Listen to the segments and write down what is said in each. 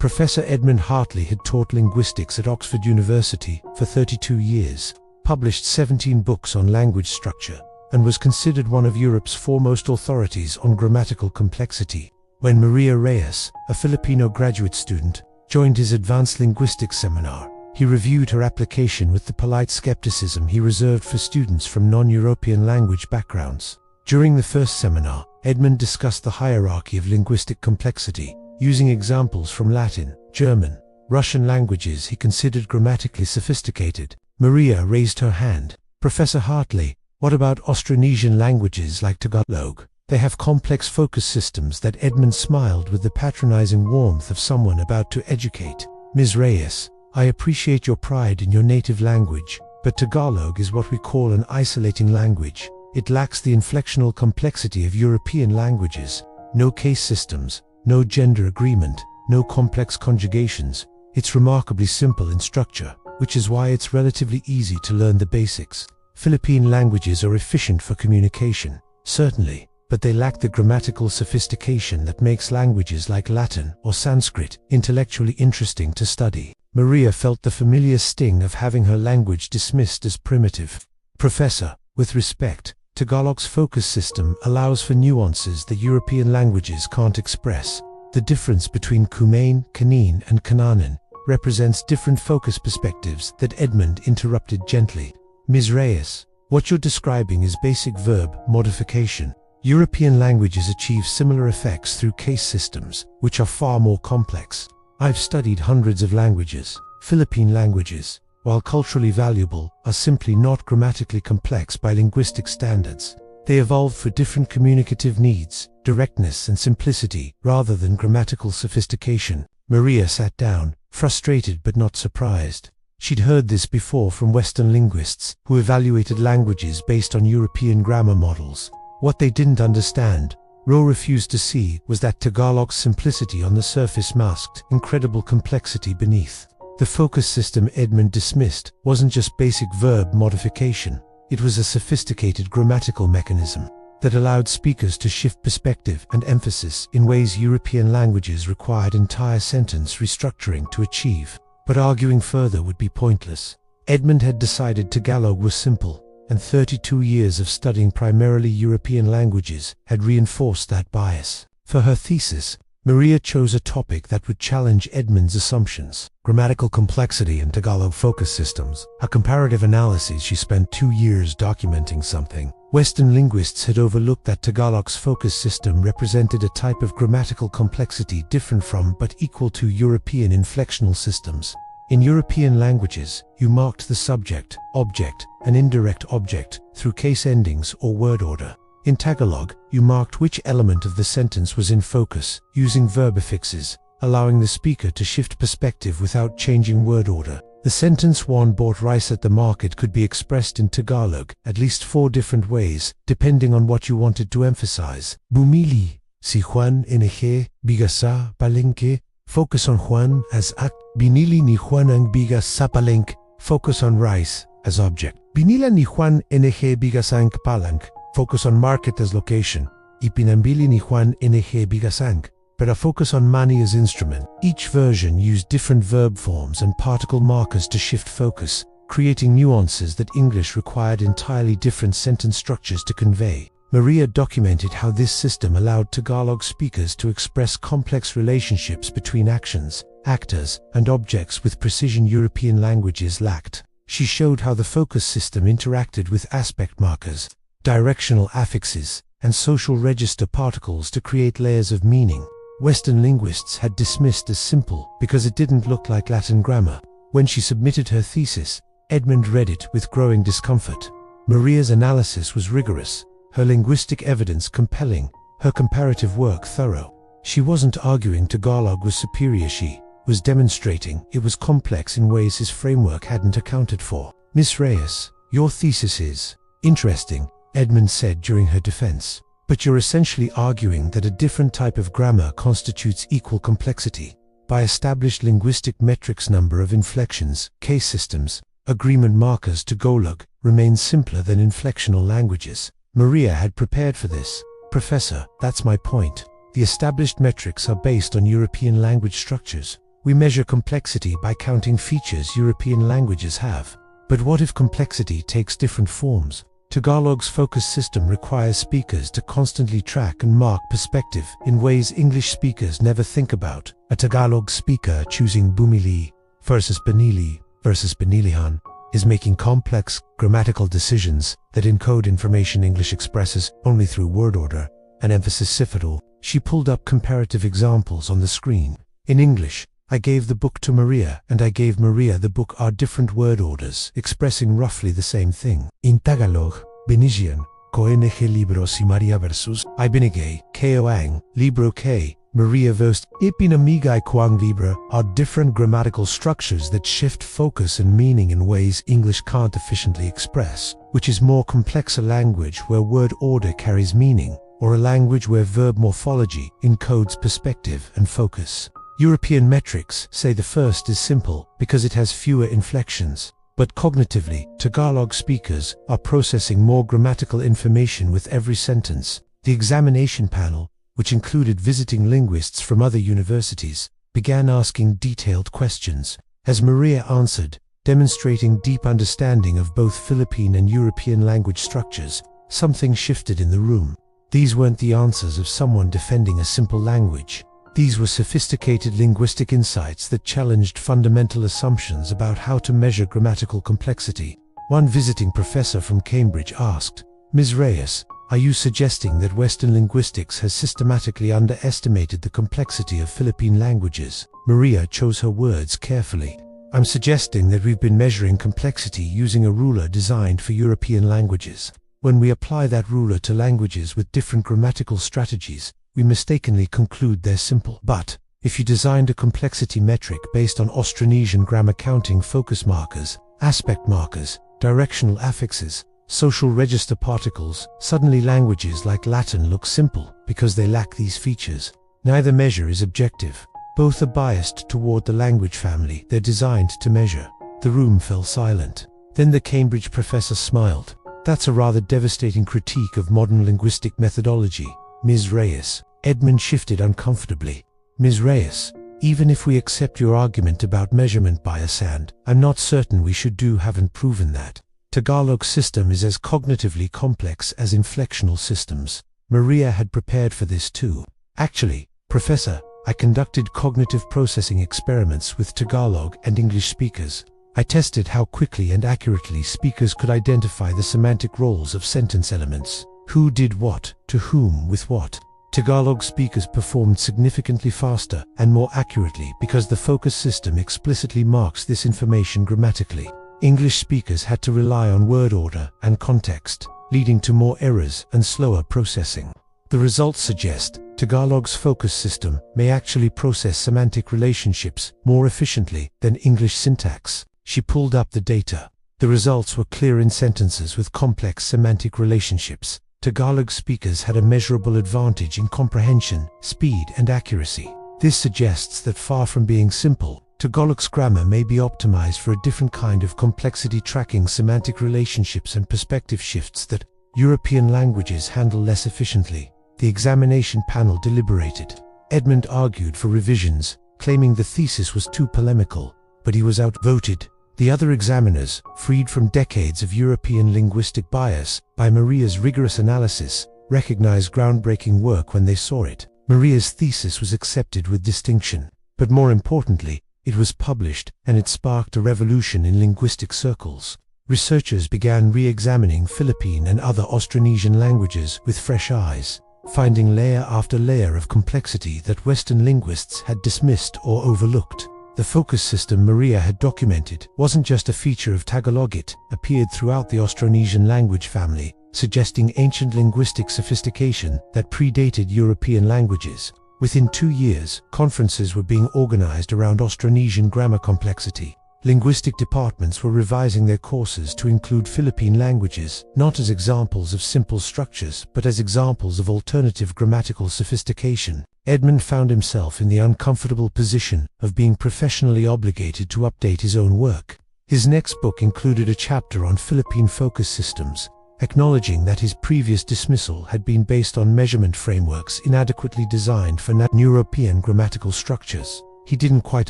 Professor Edmund Hartley had taught linguistics at Oxford University for 32 years, published 17 books on language structure, and was considered one of Europe's foremost authorities on grammatical complexity. When Maria Reyes, a Filipino graduate student, joined his advanced linguistics seminar, he reviewed her application with the polite skepticism he reserved for students from non-European language backgrounds. During the first seminar, Edmund discussed the hierarchy of linguistic complexity, using examples from Latin, German, Russian languages he considered grammatically sophisticated. Maria raised her hand. "Professor Hartley, what about Austronesian languages like Tagalog? They have complex focus systems." That Edmund smiled with the patronizing warmth of someone about to educate. "Ms. Reyes, I appreciate your pride in your native language, but Tagalog is what we call an isolating language. It lacks the inflectional complexity of European languages. No case systems, no gender agreement, no complex conjugations. It's remarkably simple in structure, which is why it's relatively easy to learn the basics. Philippine languages are efficient for communication, certainly, but they lack the grammatical sophistication that makes languages like Latin or Sanskrit intellectually interesting to study." Maria felt the familiar sting of having her language dismissed as primitive. "Professor, with respect, Tagalog's focus system allows for nuances that European languages can't express. The difference between kumain, kinain, and kinain represents different focus perspectives." That Edmund interrupted gently. "Ms. Reyes, what you're describing is basic verb modification. European languages achieve similar effects through case systems, which are far more complex. I've studied hundreds of languages. Philippine languages, while culturally valuable, are simply not grammatically complex by linguistic standards. They evolved for different communicative needs, directness and simplicity, rather than grammatical sophistication." Maria sat down, frustrated but not surprised. She'd heard this before from Western linguists, who evaluated languages based on European grammar models. What they didn't understand, Rowe refused to see, was that Tagalog's simplicity on the surface masked incredible complexity beneath. The focus system Edmund dismissed wasn't just basic verb modification. It was a sophisticated grammatical mechanism that allowed speakers to shift perspective and emphasis in ways European languages required entire sentence restructuring to achieve. But arguing further would be pointless. Edmund had decided Tagalog was simple, and 32 years of studying primarily European languages had reinforced that bias. For her thesis, Maria chose a topic that would challenge Edmund's assumptions: grammatical complexity in Tagalog focus systems. A comparative analysis. She spent 2 years documenting something. Western linguists had overlooked that Tagalog's focus system represented a type of grammatical complexity different from but equal to European inflectional systems. In European languages, you marked the subject, object, and indirect object through case endings or word order. In Tagalog, you marked which element of the sentence was in focus, using verb affixes, allowing the speaker to shift perspective without changing word order. The sentence "Juan bought rice at the market" could be expressed in Tagalog at least 4 different ways, depending on what you wanted to emphasize. Bumili si Juan ng bigas sa palengke. Focus on Juan as act. Binili ni Juan ang bigas sa palengke. Focus on rice as object. Binila ni Juan ng bigas ang palengke. Focus on market as location. Ipinambili ni Juan ng bigas ang. But a focus on money as instrument. Each version used different verb forms and particle markers to shift focus, creating nuances that English required entirely different sentence structures to convey. Maria documented how this system allowed Tagalog speakers to express complex relationships between actions, actors, and objects with precision European languages lacked. She showed how the focus system interacted with aspect markers, directional affixes, and social register particles to create layers of meaning. Western linguists had dismissed as simple because it didn't look like Latin grammar. When she submitted her thesis, Edmund read it with growing discomfort. Maria's analysis was rigorous, her linguistic evidence compelling, her comparative work thorough. She wasn't arguing Tagalog was superior, she was demonstrating it was complex in ways his framework hadn't accounted for. "Ms. Reyes, your thesis is interesting," Edmund said during her defense. "But you're essentially arguing that a different type of grammar constitutes equal complexity. By established linguistic metrics, number of inflections, case systems, agreement markers, Tagalog remains simpler than inflectional languages." Maria had prepared for this. "Professor, that's my point. The established metrics are based on European language structures. We measure complexity by counting features European languages have. But what if complexity takes different forms? Tagalog's focus system requires speakers to constantly track and mark perspective in ways English speakers never think about. A Tagalog speaker choosing bumili versus pinili versus pinilihan is making complex grammatical decisions that encode information English expresses only through word order and emphasis sifidal. She pulled up comparative examples on the screen. In English, I gave the book to Maria and I gave Maria the book are different word orders expressing roughly the same thing. In Tagalog, binigyan ko ang libro si Maria versus I binigay ko ang libro kay Maria versus ipinamigay ko ang libro are different grammatical structures that shift focus and meaning in ways English can't efficiently express, which is more complex a language where word order carries meaning, or a language where verb morphology encodes perspective and focus. European metrics say the first is simple because it has fewer inflections, but cognitively, Tagalog speakers are processing more grammatical information with every sentence. The examination panel, which included visiting linguists from other universities, began asking detailed questions. As Maria answered, demonstrating deep understanding of both Philippine and European language structures, something shifted in the room. These weren't the answers of someone defending a simple language. These were sophisticated linguistic insights that challenged fundamental assumptions about how to measure grammatical complexity. One visiting professor from Cambridge asked, "Ms. Reyes, are you suggesting that Western linguistics has systematically underestimated the complexity of Philippine languages?" Maria chose her words carefully. "I'm suggesting that we've been measuring complexity using a ruler designed for European languages. When we apply that ruler to languages with different grammatical strategies, we mistakenly conclude they're simple. But if you designed a complexity metric based on Austronesian grammar counting focus markers, aspect markers, directional affixes, social register particles, suddenly languages like Latin look simple because they lack these features. Neither measure is objective. Both are biased toward the language family they're designed to measure." The room fell silent. Then the Cambridge professor smiled. "That's a rather devastating critique of modern linguistic methodology, Ms. Reyes." Edmund shifted uncomfortably. "Ms. Reyes, even if we accept your argument about measurement bias, and I'm not certain we haven't proven that. Tagalog system is as cognitively complex as inflectional systems." Maria had prepared for this too. "Actually, Professor, I conducted cognitive processing experiments with Tagalog and English speakers. I tested how quickly and accurately speakers could identify the semantic roles of sentence elements. Who did what, to whom, with what. Tagalog speakers performed significantly faster and more accurately because the focus system explicitly marks this information grammatically. English speakers had to rely on word order and context, leading to more errors and slower processing. The results suggest Tagalog's focus system may actually process semantic relationships more efficiently than English syntax. She pulled up the data. The results were clear in sentences with complex semantic relationships. Tagalog speakers had a measurable advantage in comprehension, speed, and accuracy. This suggests that far from being simple, Tagalog's grammar may be optimized for a different kind of complexity, tracking semantic relationships and perspective shifts that European languages handle less efficiently. The examination panel deliberated. Edmund argued for revisions, claiming the thesis was too polemical, but he was outvoted. The other examiners, freed from decades of European linguistic bias by Maria's rigorous analysis, recognized groundbreaking work when they saw it. Maria's thesis was accepted with distinction, but more importantly, it was published, and it sparked a revolution in linguistic circles. Researchers began re-examining Philippine and other Austronesian languages with fresh eyes, finding layer after layer of complexity that Western linguists had dismissed or overlooked. The focus system Maria had documented wasn't just a feature of Tagalog, it appeared throughout the Austronesian language family, suggesting ancient linguistic sophistication that predated European languages. Within 2 years, conferences were being organized around Austronesian grammar complexity. Linguistic departments were revising their courses to include Philippine languages, not as examples of simple structures, but as examples of alternative grammatical sophistication. Edmund found himself in the uncomfortable position of being professionally obligated to update his own work. His next book included a chapter on Philippine focus systems, acknowledging that his previous dismissal had been based on measurement frameworks inadequately designed for European grammatical structures. He didn't quite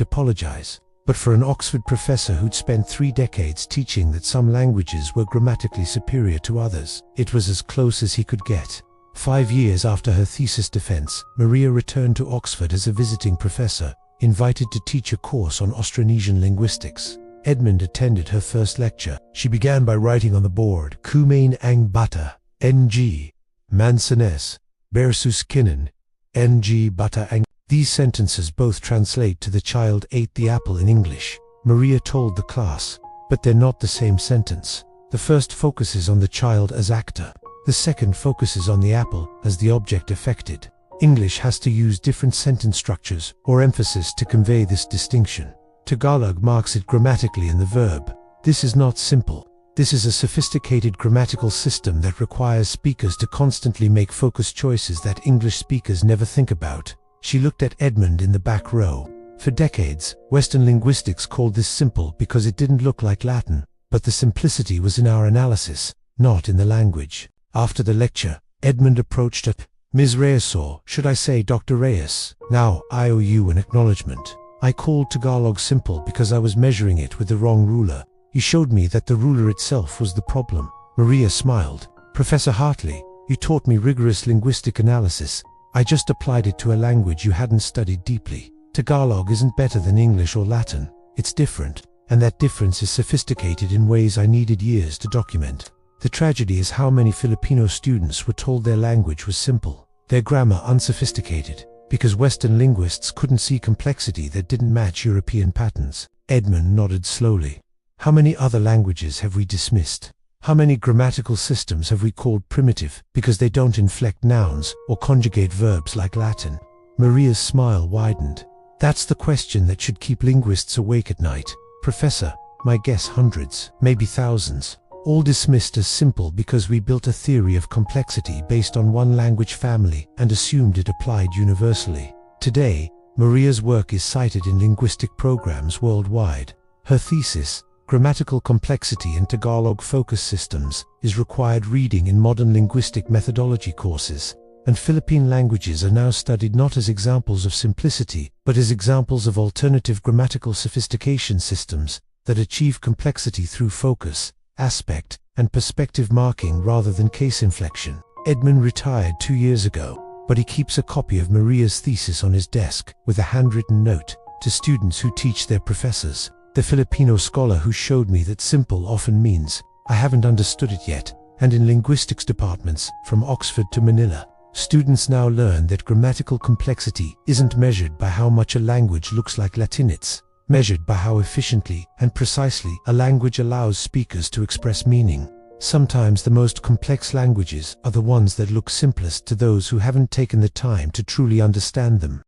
apologize. But for an Oxford professor who'd spent 3 decades teaching that some languages were grammatically superior to others, it was as close as he could get. 5 years after her thesis defense, Maria returned to Oxford as a visiting professor, invited to teach a course on Austronesian linguistics. Edmund attended her first lecture. She began by writing on the board, "Kumain ang bata, ng, mansanes, versus kinain, ng bata ang." These sentences both translate to "the child ate the apple" in English, Maria told the class, but they're not the same sentence. The first focuses on the child as actor. The second focuses on the apple as the object affected. English has to use different sentence structures or emphasis to convey this distinction. Tagalog marks it grammatically in the verb. This is not simple. This is a sophisticated grammatical system that requires speakers to constantly make focus choices that English speakers never think about. She looked at Edmund in the back row. For decades, Western linguistics called this simple because it didn't look like Latin, but the simplicity was in our analysis, not in the language. After the lecture, Edmund approached her. "Ms. Reyes, or should I say Dr. Reyes? Now, I owe you an acknowledgement. I called Tagalog simple because I was measuring it with the wrong ruler. You showed me that the ruler itself was the problem." Maria smiled. "Professor Hartley, you taught me rigorous linguistic analysis. I just applied it to a language you hadn't studied deeply. Tagalog isn't better than English or Latin. It's different, and that difference is sophisticated in ways I needed years to document." The tragedy is how many Filipino students were told their language was simple, their grammar unsophisticated, because Western linguists couldn't see complexity that didn't match European patterns. Edmund nodded slowly. How many other languages have we dismissed? How many grammatical systems have we called primitive because they don't inflect nouns or conjugate verbs like Latin? Maria's smile widened. That's the question that should keep linguists awake at night. Professor, my guess hundreds, maybe thousands, all dismissed as simple because we built a theory of complexity based on one language family and assumed it applied universally. Today, Maria's work is cited in linguistic programs worldwide. Her thesis, "Grammatical Complexity in Tagalog Focus Systems," is required reading in modern linguistic methodology courses, and Philippine languages are now studied not as examples of simplicity, but as examples of alternative grammatical sophistication systems that achieve complexity through focus, aspect, and perspective marking rather than case inflection. Edmund retired 2 years ago, but he keeps a copy of Maria's thesis on his desk with a handwritten note to students who teach their professors. The Filipino scholar who showed me that simple often means, "I haven't understood it yet," and in linguistics departments, from Oxford to Manila, students now learn that grammatical complexity isn't measured by how much a language looks like Latin, it's measured by how efficiently and precisely a language allows speakers to express meaning. Sometimes the most complex languages are the ones that look simplest to those who haven't taken the time to truly understand them.